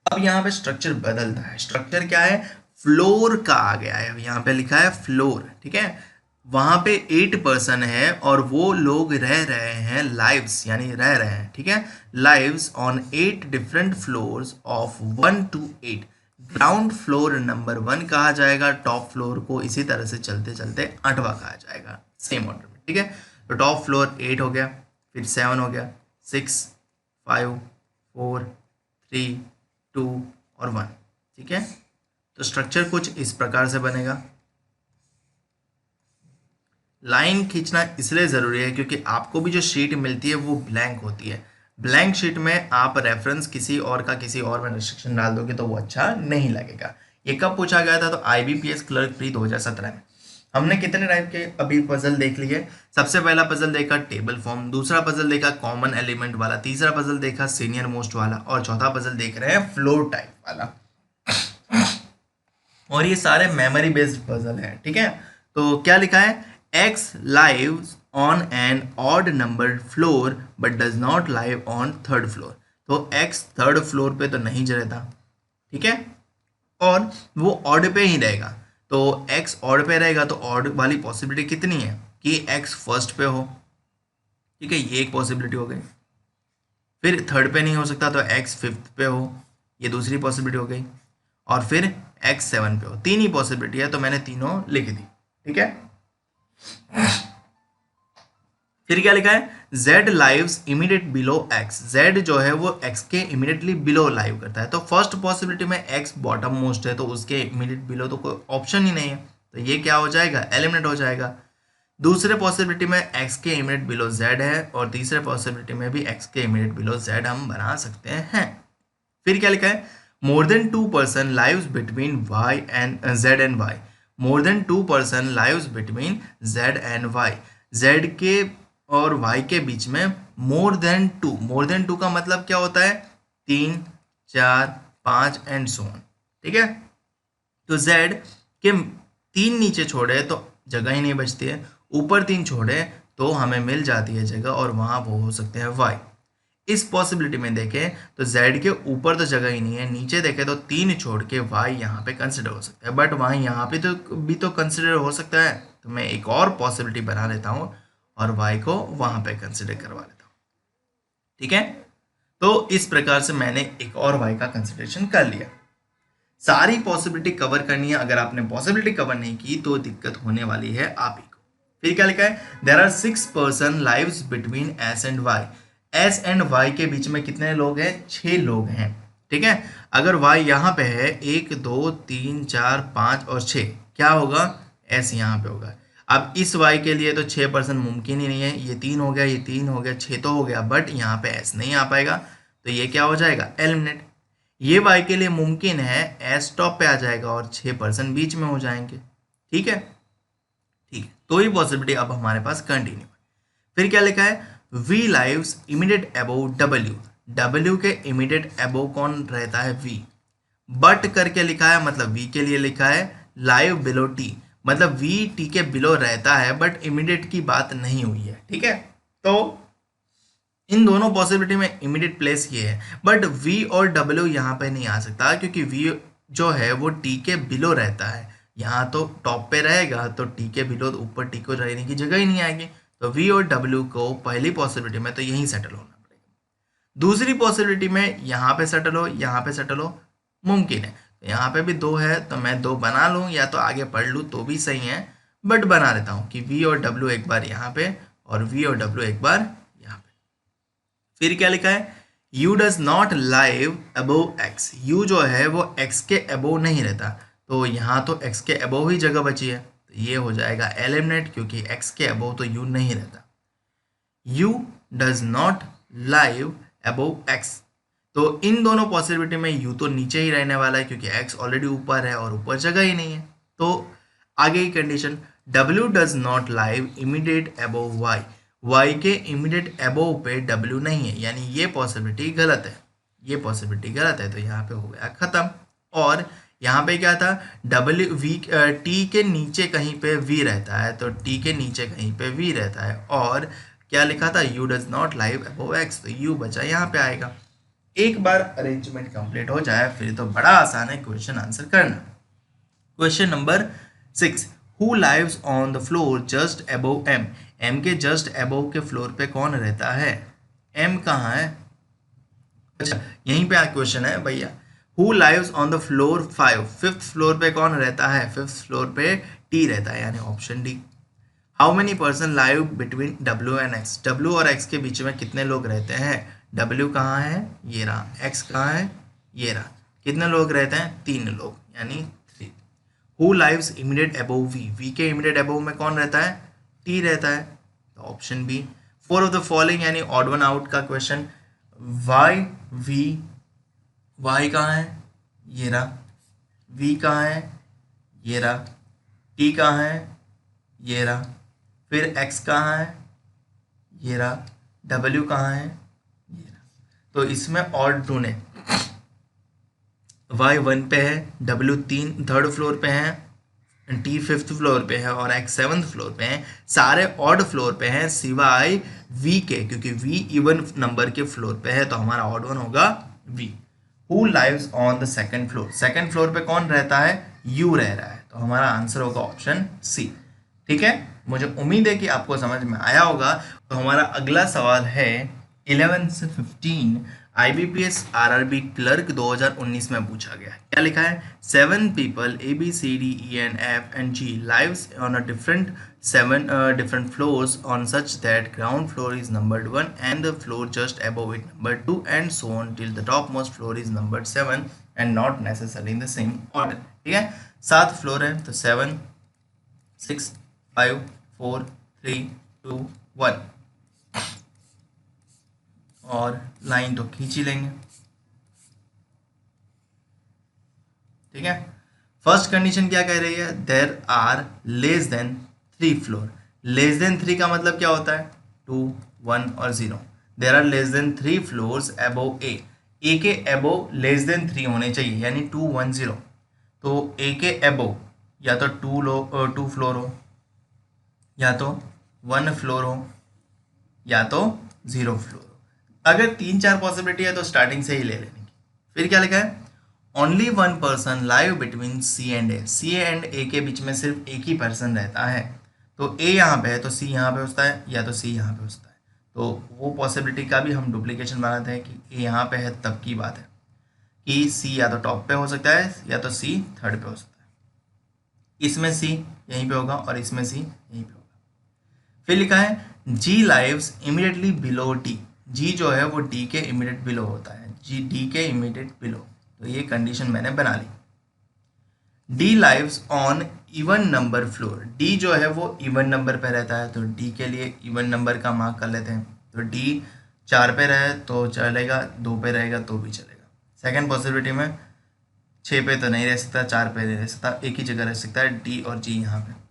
S1: अब यहाँ पे स्ट्रक्चर बदलता है। स्ट्रक्चर क्या है, फ्लोर का आ गया है, यहाँ पे लिखा है फ्लोर। ठीक है, वहां पे 8 पर्सन है और वो लोग रह रहे हैं लाइव्स, यानी रह रहे हैं, ठीक है, lives on 8 different floors of 1 to 8। Ground floor number 1 कहा जाएगा, टॉप फ्लोर को इसी तरह से चलते चलते 8वां कहा जाएगा, सेम ऑर्डर में। ठीक है, तो टॉप फ्लोर 8 हो गया, फिर 7 हो गया, 6, 5, 4, 3, 2 और 1। ठीक है, तो स्ट्रक्चर कुछ इस प्रकार से बनेगा। लाइन खींचना इसलिए ज़रूरी है क्योंकि आपको भी जो शीट मिलती है वो ब्लैंक होती है। ब्लैंक शीट में आप रेफरेंस किसी और का किसी और में रिस्ट्रिक्शन डाल दोगे तो वो अच्छा नहीं लगेगा। ये कब पूछा गया था, तो IBPS क्लर्क प्री 2017 में। हमने कितने टाइप के अभी पजल देख लिए। सबसे पहला पजल देखा टेबल फॉर्म, दूसरा पजल देखा कॉमन एलिमेंट वाला, तीसरा पजल देखा सीनियर मोस्ट वाला, और चौथा पजल देख रहे हैं फ्लोर टाइप वाला। और ये सारे मेमोरी बेस्ड पजल हैं। ठीक है, तो क्या लिखा है, X lives on an odd numbered floor but does not live on third floor। तो X थर्ड फ्लोर पे तो नहीं रहता, ठीक है, और वो ऑड पे ही रहेगा। तो X ऑड पे रहेगा तो ऑड वाली पॉसिबिलिटी कितनी है कि X फर्स्ट पे हो। ठीक है, ये एक पॉसिबिलिटी हो गई। फिर थर्ड पे नहीं हो सकता तो X फिफ्थ पे हो, ये दूसरी पॉसिबिलिटी हो गई। और फिर X 7 पे हो। तीन ही पॉसिबिलिटी है, तो मैंने तीनों लिख दी। ठीक है, फिर क्या लिखा है, Z lives immediate below X। Z जो है वो X के इमीडिएटली बिलो लाइव करता है। तो फर्स्ट पॉसिबिलिटी में X बॉटम मोस्ट है तो उसके इमीडिएट बिलो तो कोई ऑप्शन ही नहीं है, तो ये क्या हो जाएगा, एलिमिनेट हो जाएगा। दूसरे पॉसिबिलिटी में X के इमीडिएट बिलो Z है, और तीसरे पॉसिबिलिटी में भी X के इमीडिएट बिलो Z हम बना सकते हैं। फिर क्या लिखा है, more than 2 person lives between Y and Z and Y। More than 2 person lives between Z and Y। Z के और Y के बीच में मोर देन 2। मोर देन 2 का मतलब क्या होता है, 3, 4, 5 एंड सो ऑन। ठीक है, तो Z के 3 नीचे छोड़े तो जगह ही नहीं बचती है, ऊपर 3 छोड़े तो हमें मिल जाती है जगह, और वहाँ वो हो सकते हैं Y। इस पॉसिबिलिटी में देखें तो Z के ऊपर तो जगह ही नहीं है, नीचे देखें तो 3 छोड़ के Y यहाँ पे कंसिडर हो सकता है, बट वहाँ यहाँ पे तो भी तो कंसिडर हो सकता है। तो मैं एक और पॉसिबिलिटी बना लेता हूँ और Y को वहाँ पे कंसिडर करवा लेता हूँ। ठीक है, तो इस प्रकार से मैंने एक और Y का कंसिडरेशन कर लिया। सारी पॉसिबिलिटी कवर करनी है, अगर आपने पॉसिबिलिटी कवर नहीं की तो दिक्कत होने वाली है आप ही को। फिर क्या लिखा है, there are 6 person lives between S and Y। S and Y के बीच में कितने लोग हैं, 6 लोग हैं। ठीक है, अगर Y यहाँ पे है 1, 2, 3, 4, 5 और 6, क्या होगा, S यहाँ पे होगा। अब इस Y के लिए तो 6 पर्सन मुमकिन ही नहीं है, ये 3 हो गया, ये 3 हो गया, 6 तो हो गया, बट यहाँ पे S नहीं आ पाएगा, तो ये क्या हो जाएगा, एलिमिनेट। ये Y के लिए मुमकिन है, S टॉप पे आ जाएगा और 6 पर्सन बीच में हो जाएंगे। ठीक है, ठीक है, तो ये पॉसिबिलिटी अब हमारे पास कंटिन्यू। फिर क्या लिखा है, V lives immediate above W। W के इमीडिएट अबोव कौन रहता है, V। बट करके लिखा है, मतलब V के लिए लिखा है लाइव बिलो T, मतलब V T के बिलो रहता है बट इमीडिएट की बात नहीं हुई है। ठीक है, तो इन दोनों पॉसिबिलिटी में इमीडिएट प्लेस ये है, बट V और W यहाँ पे नहीं आ सकता क्योंकि V जो है वो T के बिलो रहता है। यहाँ तो टॉप पे रहेगा तो T के बिलो ऊपर T को रहने की जगह ही नहीं आएगी, तो V और W को पहली पॉसिबिलिटी में तो यहीं सेटल होना पड़ेगा। दूसरी पॉसिबिलिटी में यहाँ पे सेटल हो, यहाँ पे सेटल हो, मुमकिन है। तो यहाँ पे भी 2 है तो मैं 2 बना लूँ या तो आगे पढ़ लूँ तो भी सही है, बट बना लेता हूँ कि v और w एक बार यहाँ पे और v और w एक बार यहाँ पे। फिर क्या लिखा है, u does not live above x, u जो है वो x के अबोव नहीं रहता, तो यहाँ तो x के अबोव ही जगह बची है, तो ये हो जाएगा एलिमिनेट, क्योंकि x के अबोव तो u नहीं रहता। u does not live above x, तो इन दोनों पॉसिबिलिटी में u तो नीचे ही रहने वाला है क्योंकि x ऑलरेडी ऊपर है और ऊपर जगह ही नहीं है। तो आगे की condition, w does not live immediate above y, y के इमीडिएट अबोव पे w नहीं है, यानी ये पॉसिबिलिटी गलत है, ये पॉसिबिलिटी गलत है, तो यहाँ पे हो गया खत्म। और यहाँ पे क्या था, t के नीचे कहीं पे v रहता है, तो t के नीचे कहीं पे v रहता है, और क्या लिखा था, u does not live above x, तो u बचा यहाँ पे आएगा। एक बार अरेंजमेंट कंप्लीट हो जाए फिर तो बड़ा आसान है क्वेश्चन आंसर करना। Question number 6, who lives on the floor just above m, m के जस्ट अबोव के फ्लोर पे कौन रहता है, m कहाँ है, अच्छा यहीं पे क्वेश्चन है भैया। Who lives on the floor 5, fifth floor पे कौन रहता है, फिफ्थ फ्लोर पे t रहता है, यानी option D. How many person live between W and X, W और X के बीच में कितने लोग रहते हैं, W कहाँ है, ये रहा, X कहाँ है, ये रहा, कितने लोग रहते हैं, 3 लोग, यानी 3। Who lives immediate above V, V के इमीडिएट अबोव में कौन रहता है, T रहता है, तो option B. 4 of the following यानी ऑड वन आउट का क्वेश्चन, Y V, Y कहाँ है, ये रहा, V कहाँ है, ये रहा, T कहाँ है, ये रहा, फिर x कहाँ है, ये रहा, w कहाँ है, ये रहा। तो इसमें ऑड ढूंढे, y 1 पे है, w 3 फ्लोर पे है, t 5th फ्लोर पे है और x 7th फ्लोर पे है, सारे ऑड फ्लोर पे हैं सिवाय v के, क्योंकि v इवन नंबर के फ्लोर पे है, तो हमारा ऑड वन होगा v। Who lives on the second floor, second floor पे कौन रहता है, u रह रहा है, तो हमारा आंसर होगा ऑप्शन सी। ठीक है, मुझे उम्मीद है कि आपको समझ में आया होगा। तो हमारा अगला सवाल है 11 से 15 IBPS RRB क्लर्क 2019 में पूछा गया। क्या लिखा है, 7 people A B C D E and F and G lives on a different floors on such that ground floor is numbered 1 and the floor just above it numbered 2 and so on till the topmost floor is numbered 7 and not necessarily in the same order। ठीक है, 7 floor है तो 7 6 5 4 3 2 1 और line तो खींच ही लेंगे। ठीक है, फर्स्ट कंडीशन क्या कह रही है, there are less than 3 floor, less than 3 का मतलब क्या होता है, 2 1 और 0। There are less than 3 floors above A, A के अबोव लेस देन 3 होने चाहिए, यानी 2 1 0। तो ए के अबोव या तो 2 फ्लोर हो, या तो 1 फ्लोर हो, या तो 0 फ्लोर हो। अगर 3-4 पॉसिबिलिटी है तो स्टार्टिंग से ही ले लेने की। फिर क्या लिखा है, only 1 person live between C and A, C and A के बीच में सिर्फ एक ही पर्सन रहता है, तो A यहाँ पे है तो C यहाँ पे होता है, या तो C यहाँ पे होता है। तो वो पॉसिबिलिटी का भी हम डुप्लीकेशन बनाते हैं कि A यहाँ पे है, तब की बात है कि C या तो टॉप पे हो सकता है या तो C थर्ड पे हो सकता है। इसमें C यहीं पे होगा और इसमें C यहीं पे होगा। फिर लिखा है G lives immediately below D, G जो है वो D के इमीडिएट बिलो होता है, G D के इमीडिएट बिलो, तो ये कंडीशन मैंने बना ली। D lives on even number floor, D जो है वो इवन नंबर पे रहता है, तो D के लिए इवन नंबर का मार्क कर लेते हैं, तो D 4 पे रहे तो चलेगा, 2 पे रहेगा तो भी चलेगा। सेकेंड पॉसिबिलिटी में 6 पे तो नहीं रह सकता, 4 पे नहीं रह सकता, एक ही जगह रह सकता है D और G यहाँ पे।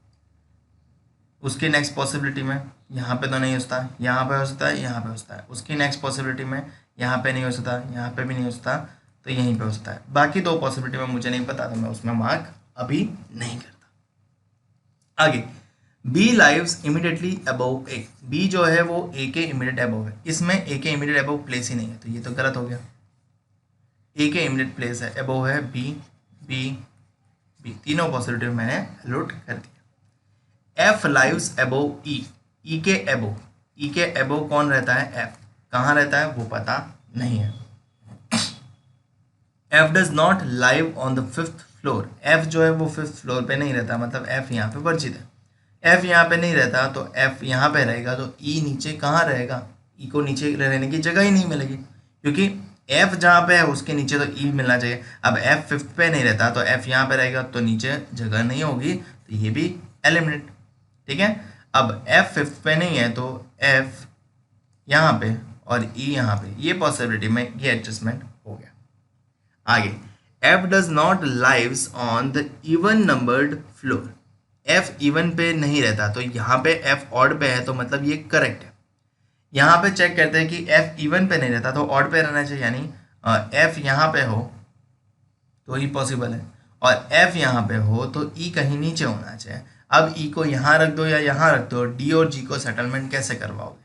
S1: उसकी नेक्स्ट पॉसिबिलिटी में यहाँ पे तो नहीं हो सकता, यहाँ पे हो सकता है, यहाँ पे हो सकता है। उसकी नेक्स्ट पॉसिबिलिटी में यहाँ पे नहीं हो सकता, यहाँ पे भी नहीं हो सकता, तो यहीं पे हो सकता है। बाकी 2 पॉसिबिलिटी में मुझे नहीं पता, तो मैं उसमें मार्क अभी नहीं करता। आगे B lives immediately above A, B जो है वो A के इमीडिएट अबव है, इसमें A के इमीडिएट अबव प्लेस ही नहीं है, तो ये तो गलत हो गया। A के इमीडिएट प्लेस है, अबव है B, B, B, तीनों पॉसिबिलिटी मैंने अलॉट कर दिया। F lives above E, E के अबव, E के अबव कौन रहता है, F कहाँ रहता है वो पता नहीं है। F does not live on the fifth floor, F जो है वो फिफ्थ फ्लोर पे नहीं रहता, मतलब एफ यहाँ पे वर्जित है। एफ यहाँ पे नहीं रहता तो एफ यहाँ पे रहेगा, तो ई नीचे कहाँ रहेगा, ई को नीचे रहने की जगह ही नहीं मिलेगी, क्योंकि एफ जहाँ पे है उसके नीचे तो ई मिलना चाहिए। अब एफ फिफ्थ पे नहीं रहता तो एफ यहाँ पे रहेगा, तो नीचे जगह नहीं होगी, तो ये भी एलिमिनेट। ठीक है, अब एफ फिफ्थ पे नहीं है तो एफ यहाँ पे और ई यहाँ पे, ये पॉसिबिलिटी में ये एडजस्टमेंट हो गया। आगे, f does not lives on the even numbered floor, f even पे नहीं रहता, तो यहाँ पे f ऑड पे है, तो मतलब ये करेक्ट है। यहाँ पे चेक करते हैं कि f इवन पे नहीं रहता तो ऑड पे रहना चाहिए, यानी f यहाँ पे हो तो ही पॉसिबल है, और f यहाँ पे हो तो e कहीं नीचे होना चाहिए। अब e को यहाँ रख दो या यहाँ रख दो, d और g को सेटलमेंट कैसे करवाओगे,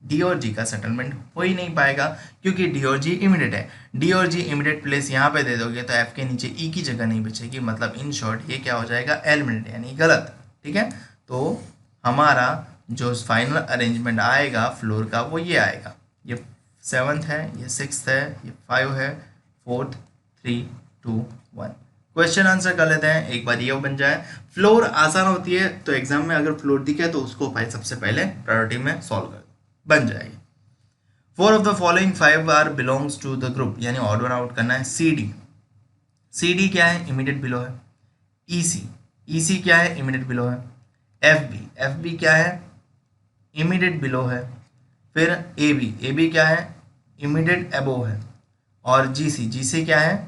S1: डी और जी का सेटलमेंट हो ही नहीं पाएगा, क्योंकि डी और जी इमीडिएट है। डी और जी इमीडिएट प्लेस यहाँ पे दे दोगे तो एफ के नीचे ई की जगह नहीं बचेगी, मतलब इन शॉर्ट ये क्या हो जाएगा, एलिमिनेट, यानी गलत। ठीक है, तो हमारा जो फाइनल अरेंजमेंट आएगा फ्लोर का वो ये आएगा, ये 7th है, ये 6th है, ये 5 है, 4th, 3, 2, 1। क्वेश्चन आंसर कर लेते हैं, एक बार ये बन जाए। फ्लोर आसान होती है, तो एग्जाम में अगर फ्लोर दिखे तो उसको भाई सबसे पहले प्रायोरिटी में सॉल्व कर बन जाएगी। 4 of the following 5 are belongs to the group, यानी ऑड वन आउट करना है। सी डी, सी डी क्या है, इमीडिएट बिलो है। ई सी, ई सी क्या है, इमीडिएट बिलो है। एफ बी, एफ बी क्या है, इमीडिएट बिलो है। फिर ए बी, ए बी क्या है, इमीडिएट अबोव है। और जी सी, जी सी क्या है,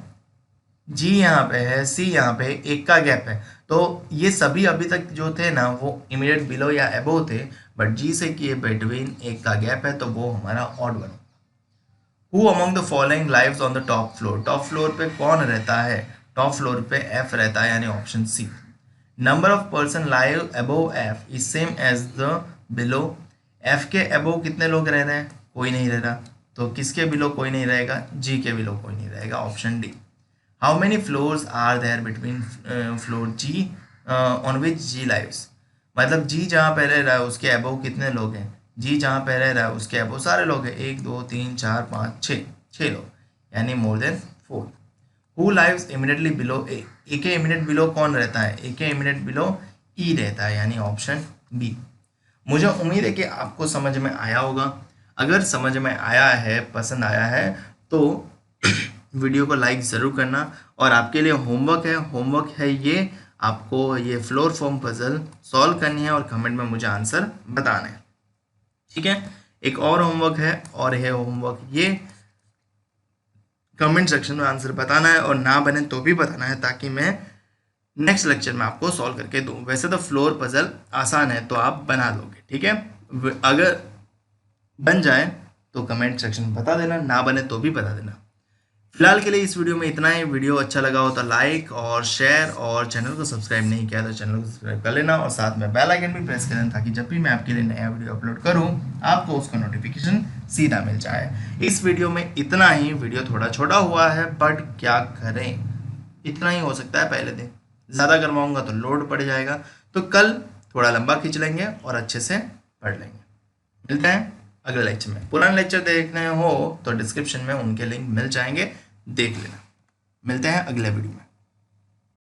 S1: जी यहाँ पे है, सी यहाँ पे, एक का गैप है, तो ये सभी अभी तक जो थे ना वो इमीडिएट बिलो या अबोव थे, बट जी से किए बिटवीन एक का गैप है, तो वो हमारा odd one. Who among the following lives on the top floor, top floor पे कौन रहता है, टॉप फ्लोर पे एफ रहता है, यानी option C. Number of person live above F is same as the below, F के अबोव कितने लोग रह रहे हैं, कोई नहीं रह रहा, तो किसके बिलो कोई नहीं रहेगा, जी के बिलो कोई नहीं रहेगा, option D. How many floors are there between floor G on which G lives, मतलब जी जहाँ पे रह रहा है उसके अबोव कितने लोग हैं, जी जहाँ पे रह रहा है उसके अबोव सारे लोग हैं, 1 2 3 4 5 6, 6 लोग, यानी more than 4। Who lives immediately below A, A के इमीडिएट बिलो कौन रहता है, ए के इमीडिएट बिलो ई रहता है, यानी ऑप्शन बी। मुझे उम्मीद है कि आपको समझ में आया होगा। अगर समझ में आया है, पसंद आया है, तो वीडियो को लाइक ज़रूर करना। और आपके लिए होमवर्क है ये, आपको ये फ्लोर फॉर्म पजल सॉल्व करनी है और कमेंट में मुझे आंसर बताना है। ठीक है, एक और होमवर्क है, और है होमवर्क ये, कमेंट सेक्शन में आंसर बताना है, और ना बने तो भी बताना है, ताकि मैं नेक्स्ट लेक्चर में आपको सॉल्व करके दूँ। वैसे तो फ्लोर पजल आसान है, तो आप बना दोगे। ठीक है, अगर बन जाए तो कमेंट सेक्शन में बता देना, ना बने तो भी बता देना। फिलहाल के लिए इस वीडियो में इतना ही। वीडियो अच्छा लगा हो तो लाइक और शेयर, और चैनल को सब्सक्राइब नहीं किया तो चैनल को सब्सक्राइब कर लेना, और साथ में बेल आइकन भी प्रेस कर लेना, ताकि जब भी मैं आपके लिए नया वीडियो अपलोड करूं आपको उसका नोटिफिकेशन सीधा मिल जाए। इस वीडियो में इतना ही। वीडियो थोड़ा छोटा हुआ है, बट क्या करें, इतना ही हो सकता है। पहले दिन ज़्यादा करवाऊँगा तो लोड पड़ जाएगा, तो कल थोड़ा लंबा खींच लेंगे और अच्छे से पढ़ लेंगे। मिलते हैं अगले लेक्चर में। पुराने लेक्चर देखने हो तो डिस्क्रिप्शन में उनके लिंक मिल जाएंगे, देख लेना। मिलते हैं अगले वीडियो में।